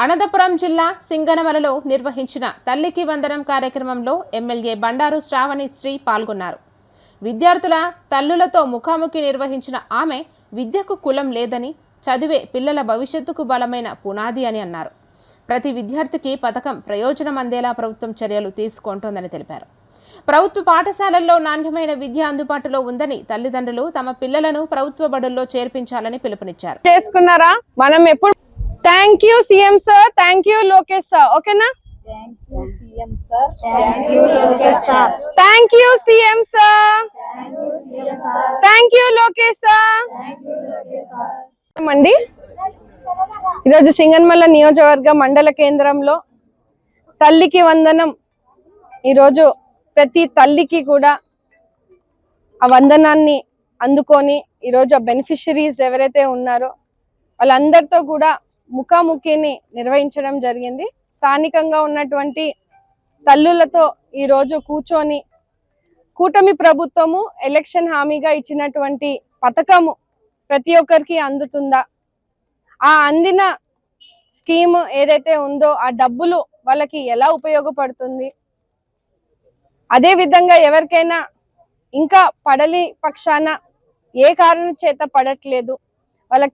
అనంతపురం జిల్లా సింగనమలలో నిర్వహించిన తల్లికి వందనం కార్యక్రమంలో ఎమ్మెల్యే బండారు శ్రావణి శ్రీ పాల్గొన్నారు. విద్యార్థుల తల్లులతో ముఖాముఖి నిర్వహించిన ఆమె విద్యకు కులం లేదని, చదివే పిల్లల భవిష్యత్తుకు బలమైన పునాది అని అన్నారు. ప్రతి విద్యార్థికి పథకం ప్రయోజనం అందేలా ప్రభుత్వం చర్యలు తీసుకుంటోందని తెలిపారు. ప్రభుత్వ పాఠశాలల్లో నాణ్యమైన విద్య అందుబాటులో ఉందని తల్లిదండ్రులు తమ పిల్లలను ప్రభుత్వ బడుల్లో చేర్పించాలని పిలుపునిచ్చారు. చేసుకున్నారా? మనం ఎప్పుడు thank you CM sir, thank you Lokesh sir, ఓకేనా? Thank you CM sir, thank you Lokesh sir, thank you CM sir, thank you Lokesh sir. అండి, ఈరోజు సింగనమల నియోజకవర్గ మండల కేంద్రంలో తల్లికి వందనం. ఈరోజు ప్రతి తల్లికి కూడా ఆ వందనాన్ని అందుకొని ఈరోజు ఆ బెనిఫిషరీస్ ఎవరైతే ఉన్నారో వాళ్ళందరితో కూడా ముఖాముఖిని నిర్వహించడం జరిగింది. స్థానికంగా ఉన్నటువంటి తల్లులతో ఈరోజు కూర్చొని కూటమి ప్రభుత్వము ఎలక్షన్ హామీగా ఇచ్చినటువంటి పథకము ప్రతి ఒక్కరికి అందుతుందా, ఆ అందిన స్కీమ్ ఏదైతే ఉందో ఆ డబ్బులు వాళ్ళకి ఎలా ఉపయోగపడుతుంది, అదే విధంగా ఎవరికైనా ఇంకా పడలి పక్షాన ఏ కారణం చేత పడట్లేదు వాళ్ళకి